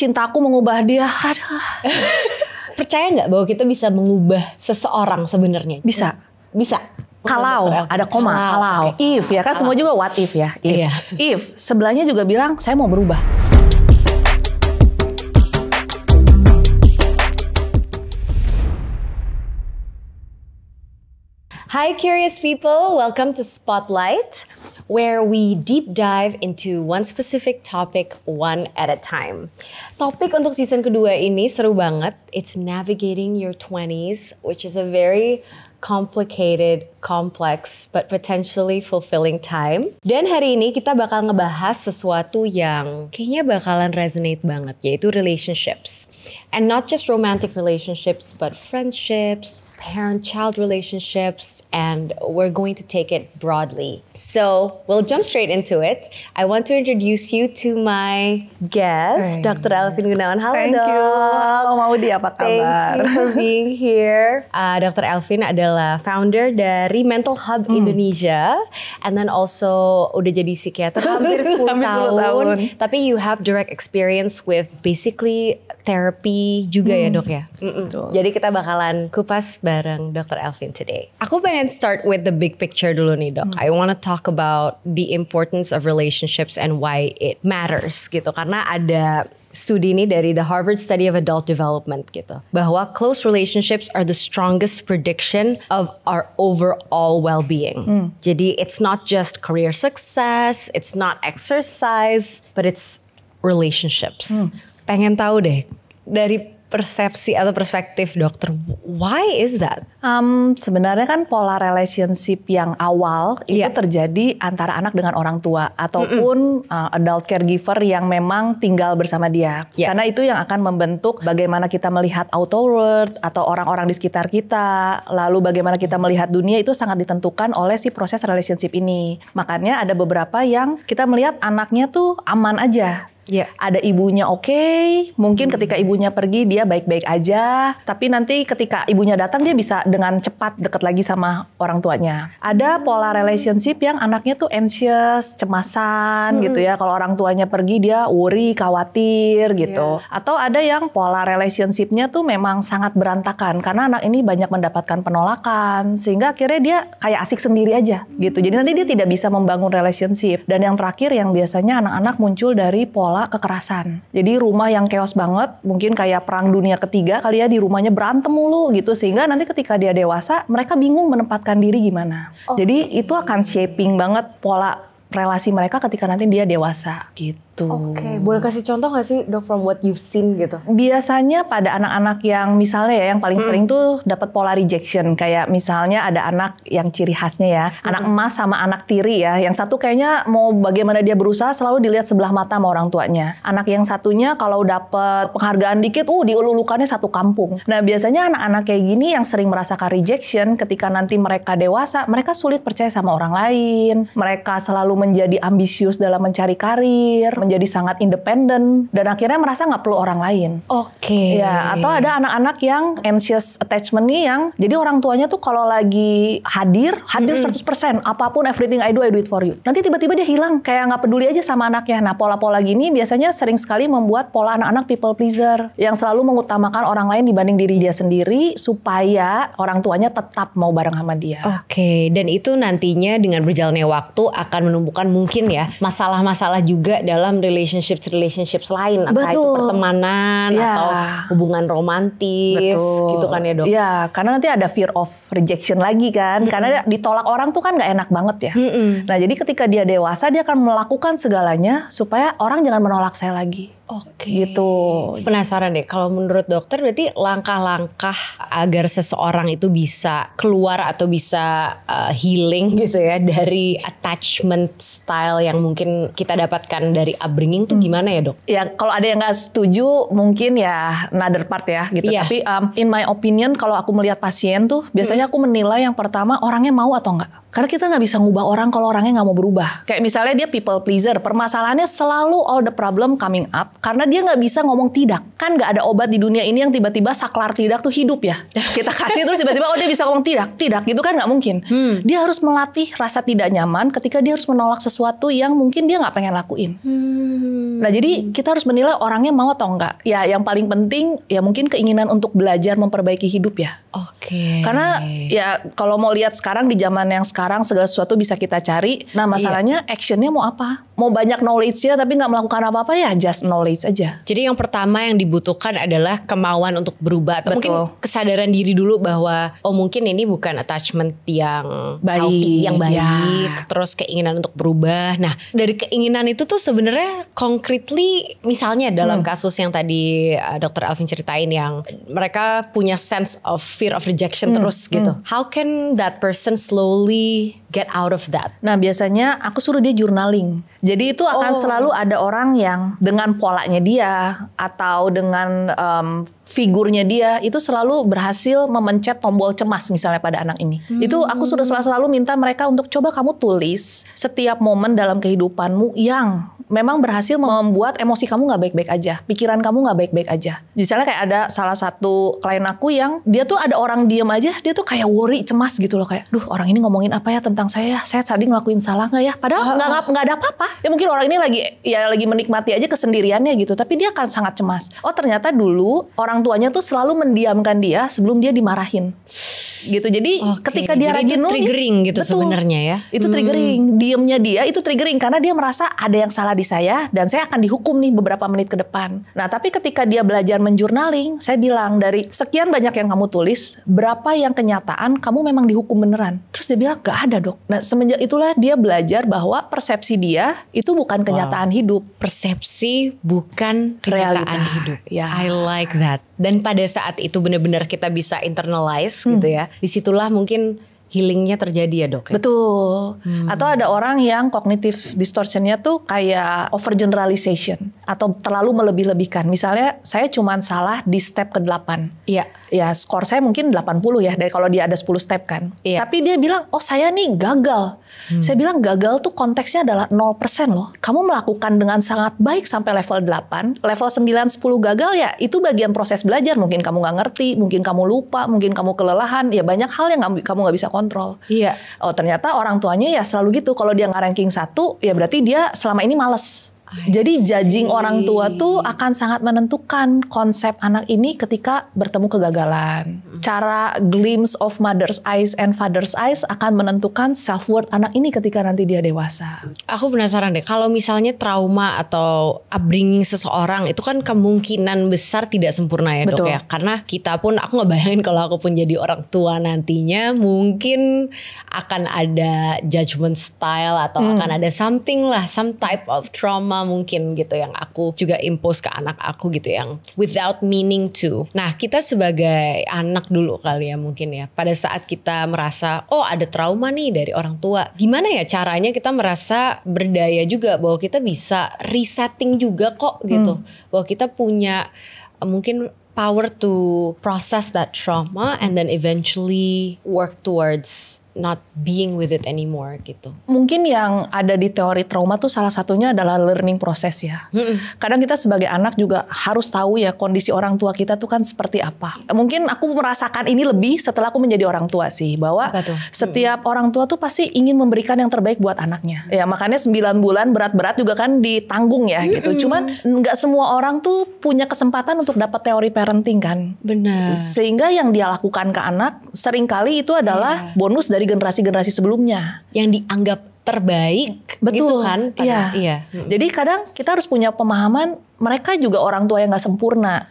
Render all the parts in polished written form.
cintaku mengubah dia. Aduh. Percaya nggak bahwa kita bisa mengubah seseorang sebenarnya? Bisa. Kalau ada koma, kalau if ya kan semua juga what if ya. If sebelahnya juga bilang saya mau berubah. Hi curious people, welcome to Spotlight, where we deep dive into one specific topic one at a time. Topik untuk season kedua ini seru banget. It's navigating your 20s, which is a very complicated, complex, but potentially fulfilling time. Dan hari ini kita bakal ngebahas sesuatu yang kayaknya bakalan resonate banget, yaitu relationships. And not just romantic relationships, but friendships, parent-child relationships, and we're going to take it broadly. So, we'll jump straight into it. I want to introduce you to my guest, Dr. Elvin Gunawan. Halo, Thank you. Halo Maudi, apa kabar? Thank you for being here. Dr. Elvin adalah founder dari Mental Hub Indonesia, and then also udah jadi psikiater hampir 10 tahun. Tapi you have direct experience with basically therapy juga ya dok ya. Jadi kita bakalan kupas bareng Dr. Elvin today. Aku pengen start with the big picture dulu nih dok. I want to talk about the importance of relationships and why it matters gitu. Karena ada studi ini dari the Harvard Study of Adult Development gitu, bahwa close relationships are the strongest prediction of our overall well-being. Jadi it's not just career success, it's not exercise, but it's relationships. Pengen tahu deh dari persepsi atau perspektif dokter, why is that? Sebenarnya kan pola relationship yang awal itu terjadi antara anak dengan orang tua ataupun adult caregiver yang memang tinggal bersama dia. Karena itu yang akan membentuk bagaimana kita melihat outer world atau orang-orang di sekitar kita, lalu bagaimana kita melihat dunia itu sangat ditentukan oleh si proses relationship ini. Makanya ada beberapa yang kita melihat anaknya tuh aman aja. Ada ibunya oke, mungkin ketika ibunya pergi dia baik-baik aja, tapi nanti ketika ibunya datang dia bisa dengan cepat deket lagi sama orang tuanya. Ada pola relationship yang anaknya tuh anxious, cemasan gitu ya, kalau orang tuanya pergi dia worry, khawatir gitu. Atau ada yang pola relationshipnya tuh memang sangat berantakan karena anak ini banyak mendapatkan penolakan sehingga akhirnya dia kayak asik sendiri aja gitu. Jadi nanti dia tidak bisa membangun relationship. Dan yang terakhir yang biasanya anak-anak muncul dari pola kekerasan. Jadi rumah yang chaos banget, mungkin kayak perang dunia ketiga kali ya, di rumahnya berantem mulu gitu, sehingga nanti ketika dia dewasa mereka bingung menempatkan diri gimana. Jadi itu akan shaping banget pola relasi mereka ketika nanti dia dewasa gitu. Boleh kasih contoh gak sih dok from what you've seen gitu? Biasanya pada anak-anak yang misalnya ya yang paling sering tuh dapat pola rejection. Kayak misalnya ada anak yang ciri khasnya ya, anak emas sama anak tiri ya. Yang satu kayaknya mau bagaimana dia berusaha selalu dilihat sebelah mata sama orang tuanya. Anak yang satunya kalau dapat penghargaan dikit, dielulukannya satu kampung. Nah biasanya anak-anak kayak gini yang sering merasakan rejection ketika nanti mereka dewasa, mereka sulit percaya sama orang lain. Mereka selalu menjadi ambisius dalam mencari karir, menjadi sangat independen, dan akhirnya merasa nggak perlu orang lain. Ya, atau ada anak-anak yang anxious attachment nih yang jadi orang tuanya tuh kalau lagi hadir 100%, apapun everything I do it for you. Nanti tiba-tiba dia hilang, kayak nggak peduli aja sama anaknya. Nah pola-pola gini biasanya sering sekali membuat pola anak-anak people pleaser yang selalu mengutamakan orang lain dibanding diri dia sendiri supaya orang tuanya tetap mau bareng sama dia. Dan itu nantinya dengan berjalannya waktu akan menumbuhkan mungkin ya masalah-masalah juga dalam relationships lain, entah itu pertemanan atau hubungan romantis. Gitu kan ya dok? Iya, karena nanti ada fear of rejection lagi kan, karena ditolak orang tuh kan nggak enak banget ya. Nah jadi ketika dia dewasa dia akan melakukan segalanya supaya orang jangan menolak saya lagi. Gitu. Penasaran deh, kalau menurut dokter berarti langkah-langkah agar seseorang itu bisa keluar atau bisa healing gitu ya dari attachment style yang mungkin kita dapatkan dari upbringing tuh gimana ya dok? Ya kalau ada yang nggak setuju mungkin ya another part ya gitu. Tapi in my opinion kalau aku melihat pasien tuh biasanya aku menilai yang pertama orangnya mau atau enggak. Karena kita nggak bisa ngubah orang kalau orangnya nggak mau berubah. Kayak misalnya dia people pleaser, permasalahannya selalu all the problem coming up karena dia nggak bisa ngomong tidak. Kan nggak ada obat di dunia ini yang tiba-tiba saklar tidak tuh hidup ya. Kita kasih terus tiba-tiba dia bisa ngomong tidak gitu kan nggak mungkin. Dia harus melatih rasa tidak nyaman ketika dia harus menolak sesuatu yang mungkin dia nggak pengen lakuin. Nah jadi kita harus menilai orangnya mau atau enggak. Ya yang paling penting ya mungkin keinginan untuk belajar memperbaiki hidup ya. Oke. Karena ya kalau mau lihat sekarang di zaman yang sekarang segala sesuatu bisa kita cari. Nah masalahnya actionnya mau apa? Mau banyak knowledge-nya tapi nggak melakukan apa-apa ya just knowledge aja. Jadi yang pertama yang dibutuhkan adalah kemauan untuk berubah atau mungkin kesadaran diri dulu bahwa oh mungkin ini bukan attachment yang healthy, yang baik. Terus keinginan untuk berubah. Nah dari keinginan itu tuh sebenarnya concretely misalnya dalam kasus yang tadi Dr. Elvin ceritain yang mereka punya sense of fear of rejection terus gitu. How can that person slowly get out of that? Nah biasanya aku suruh dia journaling. Jadi itu akan selalu ada orang yang dengan polanya dia atau dengan figurnya dia itu selalu berhasil memencet tombol cemas misalnya pada anak ini. Itu aku sudah selalu minta mereka untuk coba kamu tulis setiap momen dalam kehidupanmu yang memang berhasil membuat emosi kamu nggak baik-baik aja, pikiran kamu nggak baik-baik aja. Misalnya kayak ada salah satu klien aku yang dia tuh ada orang diem aja, dia tuh kayak worry, cemas gitu loh kayak, duh orang ini ngomongin apa ya tentang saya tadi ngelakuin salah nggak ya? Padahal nggak ada apa-apa. Ya mungkin orang ini lagi menikmati aja kesendiriannya gitu, tapi dia akan sangat cemas. Oh ternyata dulu orang tuanya tuh selalu mendiamkan dia sebelum dia dimarahin. Gitu. Jadi ketika dia rajin nulis, triggering gitu sebenarnya ya. Itu triggering. Diemnya dia itu triggering karena dia merasa ada yang salah di saya dan saya akan dihukum nih beberapa menit ke depan. Nah, tapi ketika dia belajar menjurnaling, saya bilang dari sekian banyak yang kamu tulis, berapa yang kenyataan kamu memang dihukum beneran? Terus dia bilang gak ada dok. Nah, semenjak itulah dia belajar bahwa persepsi dia itu bukan kenyataan hidup. Persepsi bukan kenyataan hidup. Ya. I like that. Dan pada saat itu benar-benar kita bisa internalize gitu ya. Disitulah mungkin healingnya terjadi ya dok ya? Betul. Atau ada orang yang cognitive distortionnya tuh kayak overgeneralization atau terlalu melebih-lebihkan. Misalnya saya cuma salah di step ke-8. Iya. Ya skor saya mungkin 80 ya dari kalau dia ada 10 step kan. Iya. Tapi dia bilang oh saya nih gagal. Saya bilang gagal tuh konteksnya adalah 0% loh. Kamu melakukan dengan sangat baik sampai level 8. Level 9, 10 gagal ya itu bagian proses belajar. Mungkin kamu gak ngerti, mungkin kamu lupa, mungkin kamu kelelahan. Ya banyak hal yang kamu gak bisa kontrol. Iya. Oh ternyata orang tuanya ya selalu gitu. Kalau dia nggak ranking 1 ya berarti dia selama ini males. Jadi judging orang tua tuh akan sangat menentukan konsep anak ini ketika bertemu kegagalan. Cara glimpse of mother's eyes and father's eyes akan menentukan self-worth anak ini ketika nanti dia dewasa. Aku penasaran deh, kalau misalnya trauma atau upbringing seseorang itu kan kemungkinan besar tidak sempurna ya dok ya. Karena kita pun, aku gak bayangin kalau aku pun jadi orang tua nantinya mungkin akan ada judgment style atau akan ada something lah, some type of trauma mungkin gitu yang aku juga impose ke anak aku gitu yang without meaning to. Nah kita sebagai anak dulu kali ya mungkin ya pada saat kita merasa oh ada trauma nih dari orang tua, gimana ya caranya kita merasa berdaya juga bahwa kita bisa resetting juga kok gitu, bahwa kita punya mungkin power to process that trauma and then eventually work towards not being with it anymore gitu. Mungkin yang ada di teori trauma tuh salah satunya adalah learning process ya. Kadang kita sebagai anak juga harus tahu ya kondisi orang tua kita tuh kan seperti apa. Mungkin aku merasakan ini lebih setelah aku menjadi orang tua sih. Bahwa setiap orang tua tuh pasti ingin memberikan yang terbaik buat anaknya. Ya makanya 9 bulan berat-berat juga kan ditanggung ya gitu. Cuman gak semua orang tuh punya kesempatan untuk dapat teori parenting kan. Benar. Sehingga yang dia lakukan ke anak seringkali itu adalah bonus dari generasi-generasi sebelumnya yang dianggap terbaik. Betul gitu kan. Iya. Jadi kadang kita harus punya pemahaman mereka juga orang tua yang nggak sempurna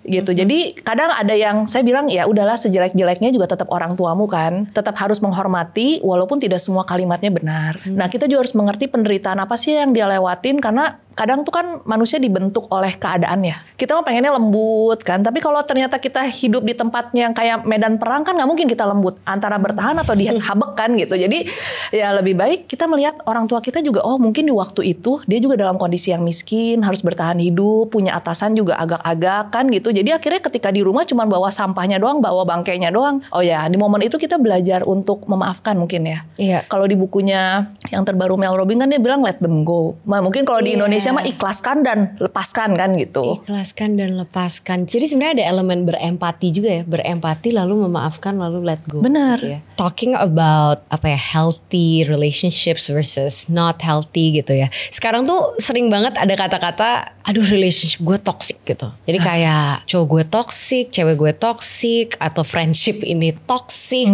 gitu. Jadi kadang ada yang saya bilang ya udahlah sejelek-jeleknya juga tetap orang tuamu kan, tetap harus menghormati walaupun tidak semua kalimatnya benar. Nah kita juga harus mengerti penderitaan apa sih yang dia lewatin karena kadang tuh kan manusia dibentuk oleh keadaan ya. Kita mah pengennya lembut kan, tapi kalau ternyata kita hidup di tempatnya yang kayak medan perang kan nggak mungkin kita lembut, antara bertahan atau dihabek kan gitu. Jadi ya lebih baik kita melihat orang tua kita juga oh mungkin di waktu itu dia juga dalam kondisi yang miskin, harus bertahan hidup. hidup, punya atasan juga agak-agak kan gitu. Jadi akhirnya ketika di rumah cuma bawa sampahnya doang, bawa bangkainya doang. Oh ya, di momen itu kita belajar untuk memaafkan mungkin ya. Iya. Kalau di bukunya yang terbaru Mel Robbins kan dia bilang let them go. Mungkin kalau di Indonesia mah ikhlaskan dan lepaskan kan gitu. Ikhlaskan dan lepaskan. Jadi sebenarnya ada elemen berempati juga ya. Berempati lalu memaafkan lalu let go. Benar. Gitu ya. Talking about healthy relationships versus not healthy gitu ya. Sekarang tuh sering banget ada kata-kata, aduh relationship gue toxic gitu. Jadi kayak cowok gue toxic, cewek gue toxic, atau friendship ini toxic.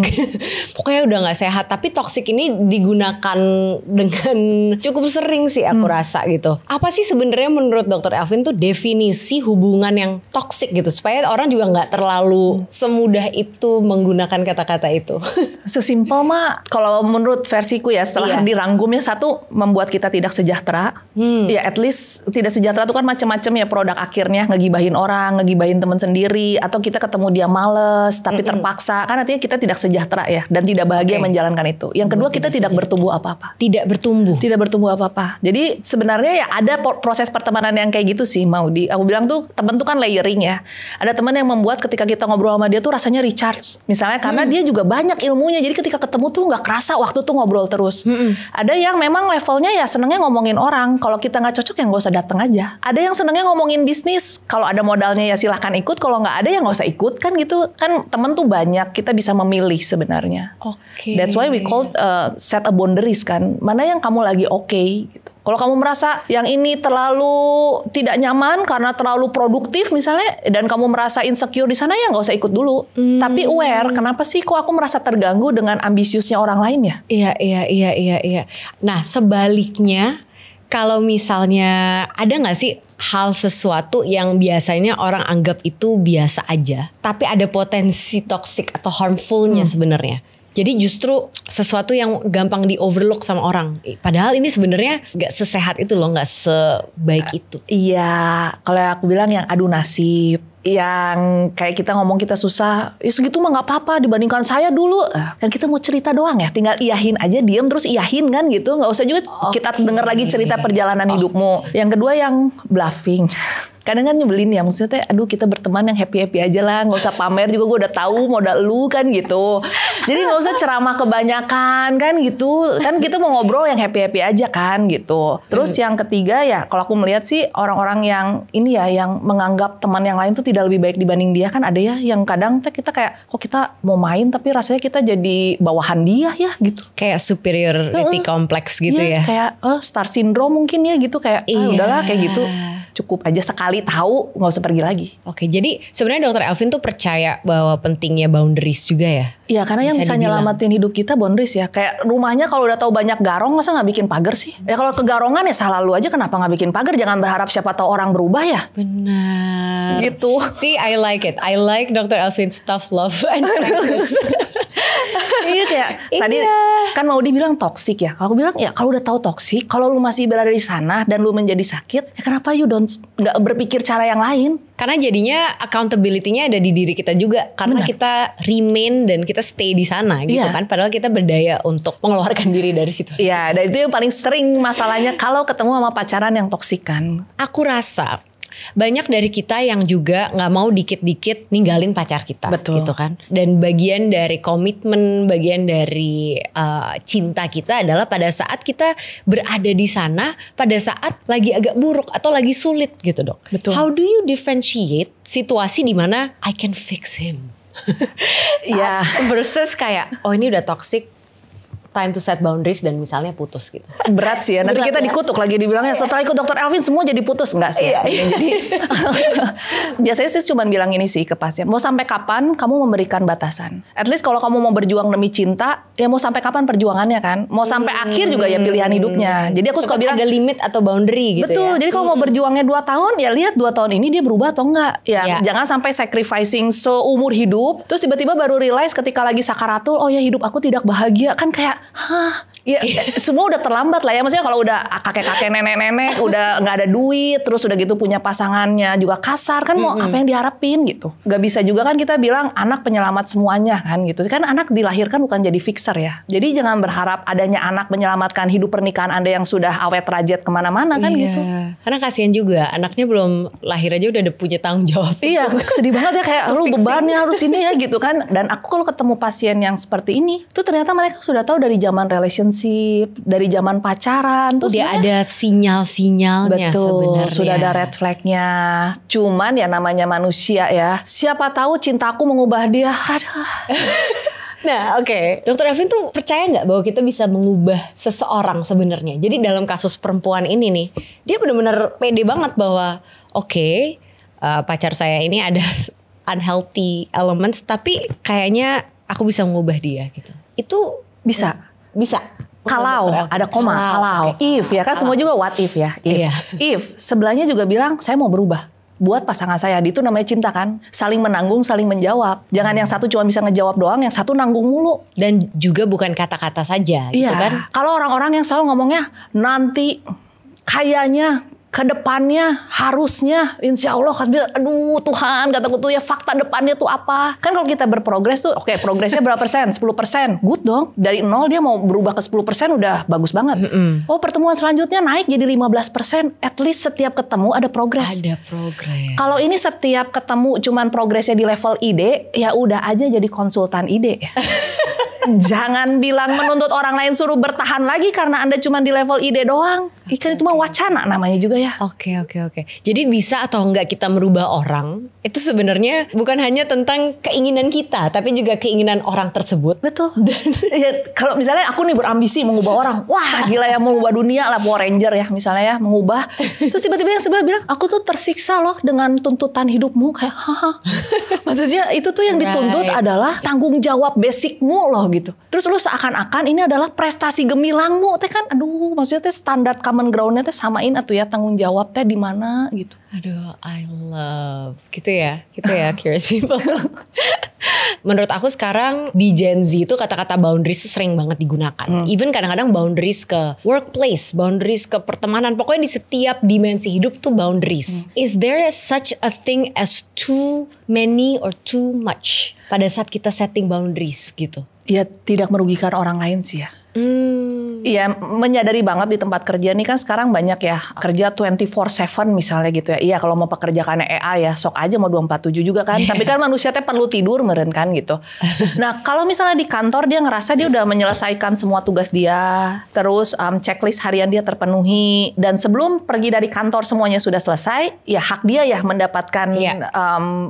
Pokoknya udah gak sehat. Tapi toxic ini digunakan dengan cukup sering sih aku rasa gitu. Apa sih sebenarnya menurut Dr. Elvin tuh definisi hubungan yang toxic gitu? Supaya orang juga gak terlalu semudah itu menggunakan kata-kata itu. Sesimpel mah kalau menurut versiku ya setelah dirangkumnya, satu membuat kita tidak sejahtera. Ya at least tidak sejahtera itu kan macam-macam ya produk akhirnya, ngegibahin orang, ngegibahin teman sendiri, atau kita ketemu dia males tapi terpaksa, kan artinya kita tidak sejahtera ya dan tidak bahagia menjalankan itu. Yang kedua kita tidak bertumbuh apa-apa. Tidak bertumbuh apa-apa. Jadi sebenarnya ya ada proses pertemanan yang kayak gitu sih Maudy. Aku bilang tuh temen tuh kan layering ya. Ada teman yang membuat ketika kita ngobrol sama dia tuh rasanya recharge. Misalnya karena dia juga banyak ilmunya. Jadi ketika ketemu tuh nggak kerasa waktu tuh ngobrol terus. Ada yang memang levelnya ya senengnya ngomongin orang. Kalau kita nggak cocok ya nggak usah datang aja. Ada yang senengnya ngomongin bisnis. Kalau ada modalnya ya silahkan ikut. Kalau nggak ada ya nggak usah ikut kan gitu. Kan temen tuh banyak. Kita bisa memilih sebenarnya. That's why we call set a boundaries kan. Mana yang kamu lagi gitu. Kalau kamu merasa yang ini terlalu tidak nyaman karena terlalu produktif misalnya, dan kamu merasa insecure di sana, ya nggak usah ikut dulu. Tapi aware, kenapa sih kok aku merasa terganggu dengan ambisiusnya orang lain ya? Iya. Nah sebaliknya, kalau misalnya ada nggak sih hal sesuatu yang biasanya orang anggap itu biasa aja, tapi ada potensi toxic atau harmfulnya sebenarnya? Jadi justru sesuatu yang gampang di overlook sama orang. Padahal ini sebenarnya gak sesehat itu loh, gak sebaik itu. Iya, kalau aku bilang yang adu nasib. Yang kayak kita ngomong kita susah, segitu mah gak apa-apa dibandingkan saya dulu. Kan kita mau cerita doang ya, tinggal iyahin aja, diem terus iyahin kan gitu. Gak usah juga kita denger lagi cerita perjalanan hidupmu. Yang kedua yang bluffing. Kadang kan nyebelin ya, maksudnya aduh kita berteman yang happy-happy aja lah, gak usah pamer juga, gue udah tahu modal lu kan gitu. Jadi gak usah ceramah kebanyakan kan gitu. Kan kita mau ngobrol yang happy-happy aja kan gitu. Terus yang ketiga ya, kalau aku melihat sih orang-orang yang ini ya, yang menganggap teman yang lain tuh tidak lebih baik dibanding dia, kan ada ya yang kadang kita kayak kok kita mau main tapi rasanya kita jadi bawahan dia ya gitu. Kayak superiority complex gitu ya. Kayak star syndrome mungkin ya gitu, kayak udahlah kayak gitu. Cukup aja sekali tahu, nggak usah pergi lagi. Oke, jadi sebenarnya Dr. Elvin tuh percaya bahwa pentingnya boundaries juga ya? Iya, karena yang bisa nyelamatin hidup kita boundaries ya. Kayak rumahnya kalau udah tahu banyak garong, masa nggak bikin pagar sih? Ya kalau kegarongan ya salah lu aja, kenapa nggak bikin pagar? Jangan berharap siapa tahu orang berubah ya. Benar. Gitu. See, I like it. I like Dr. Elvin's tough love and practice. Iya kayak tadi kan mau dibilang toksik ya. Kalau aku bilang ya kalau udah tahu toksik, kalau lu masih berada di sana dan lu menjadi sakit, ya kenapa you nggak berpikir cara yang lain? Karena jadinya accountability-nya ada di diri kita juga. Karena kita remain dan kita stay di sana gitu kan. Padahal kita berdaya untuk mengeluarkan diri dari situ. Iya, dan itu yang paling sering masalahnya kalau ketemu sama pacaran yang toksik kan. Aku rasa banyak dari kita yang juga nggak mau dikit-dikit ninggalin pacar kita. Betul. Gitu kan. Dan bagian dari komitmen, bagian dari cinta kita adalah pada saat kita berada di sana, pada saat lagi agak buruk atau lagi sulit gitu dok. Betul. How do you differentiate situasi di mana I can fix him? Iya. Versus kayak oh ini udah toxic, time to set boundaries dan misalnya putus gitu. Berat sih ya. Nanti kita dikutuk lagi dibilangnya setelah ikut Dr. Elvin semua jadi putus. Enggak sih. Jadi biasanya sih cuma bilang ini sih ke pasien. Mau sampai kapan kamu memberikan batasan? At least kalau kamu mau berjuang demi cinta, ya mau sampai kapan perjuangannya kan? Mau sampai akhir juga ya pilihan hidupnya. Jadi aku suka bilang ada limit atau boundary gitu. Betul. Ya. Jadi kalau mau berjuangnya 2 tahun, ya lihat 2 tahun ini dia berubah atau enggak. Ya jangan sampai sacrificing seumur hidup. Terus tiba-tiba baru realize ketika lagi sakaratul, oh ya hidup aku tidak bahagia. Kan kayak Ya, semua udah terlambat lah ya. Maksudnya kalau udah kakek-kakek, nenek-nenek, udah nggak ada duit, terus udah gitu punya pasangannya juga kasar, kan mau apa yang diharapin gitu. Gak bisa juga kan kita bilang anak penyelamat semuanya kan gitu. Kan anak dilahirkan bukan jadi fixer ya. Jadi jangan berharap adanya anak menyelamatkan hidup pernikahan Anda yang sudah awet rajat kemana-mana kan gitu. Karena kasihan juga, anaknya belum lahir aja udah ada punya tanggung jawab. Iya, sedih banget ya kayak lu bebannya harus ini ya gitu kan. Dan aku kalau ketemu pasien yang seperti ini, tuh ternyata mereka sudah tahu dari zaman relationship, dari zaman pacaran, tuh udah ada sinyal-sinyalnya sebenarnya. Sudah ada red flagnya. Cuman ya namanya manusia ya. Siapa tahu cintaku mengubah dia. Aduh. Nah, oke. Dokter Elvin tuh percaya nggak bahwa kita bisa mengubah seseorang sebenarnya? Jadi dalam kasus perempuan ini nih, dia benar-benar pede banget bahwa pacar saya ini ada unhealthy elements, tapi kayaknya aku bisa mengubah dia gitu. Itu bisa. Kalau ada koma, kalau if ya kan semua juga what if ya. If sebelahnya juga bilang saya mau berubah. Buat pasangan saya, itu namanya cinta kan. Saling menanggung, saling menjawab. Jangan yang satu cuma bisa ngejawab doang, yang satu nanggung mulu. Dan juga bukan kata-kata saja gitu kan. Kalau orang-orang yang selalu ngomongnya nanti, kayaknya, kedepannya, harusnya, insya Allah, aduh Tuhan, kataku tuh ya fakta depannya tuh apa. Kan kalau kita berprogres tuh, oke, progresnya berapa persen? 10%. Good dong. Dari 0 dia mau berubah ke 10% udah bagus banget. Oh, pertemuan selanjutnya naik jadi 15%. At least setiap ketemu ada progres. Ada progres. Kalau ini setiap ketemu cuman progresnya di level ide, ya udah aja jadi konsultan ide. Jangan bilang menuntut orang lain suruh bertahan lagi karena Anda cuma di level ide doang. Ikan itu mah wacana namanya juga ya. Oke. Jadi bisa atau enggak kita merubah orang, itu sebenarnya bukan hanya tentang keinginan kita, tapi juga keinginan orang tersebut. Betul. Ya, kalau misalnya aku nih berambisi mengubah orang, wah gila ya, mengubah dunia lah, Power Ranger ya misalnya ya, mengubah. Terus tiba-tiba yang sebelah bilang, aku tuh tersiksa loh dengan tuntutan hidupmu. Kayak haha. Maksudnya itu tuh yang dituntut adalah tanggung jawab basicmu loh gitu. Terus lu seakan-akan ini adalah prestasi gemilangmu. Teh kan aduh, maksudnya teh standar common ground-nya teh samain atuh ya, tanggung jawab teh di mana gitu. Aduh, I love. Gitu ya curious people. Menurut aku sekarang di Gen Z itu kata-kata boundaries itu sering banget digunakan. Even kadang-kadang boundaries ke workplace, boundaries ke pertemanan. Pokoknya di setiap dimensi hidup tuh boundaries. Is there such a thing as too many or too much pada saat kita setting boundaries gitu? Ya tidak merugikan orang lain sih ya. Iya, menyadari banget di tempat kerja nih kan sekarang banyak ya kerja 24/7 misalnya gitu ya. Iya, kalau mau pekerjaannya AI ya sok aja mau 247 juga kan. Tapi kan manusia teh perlu tidur meren kan gitu. Nah, kalau misalnya di kantor dia ngerasa dia udah menyelesaikan semua tugas dia, terus checklist harian dia terpenuhi, dan sebelum pergi dari kantor semuanya sudah selesai, ya hak dia ya mendapatkan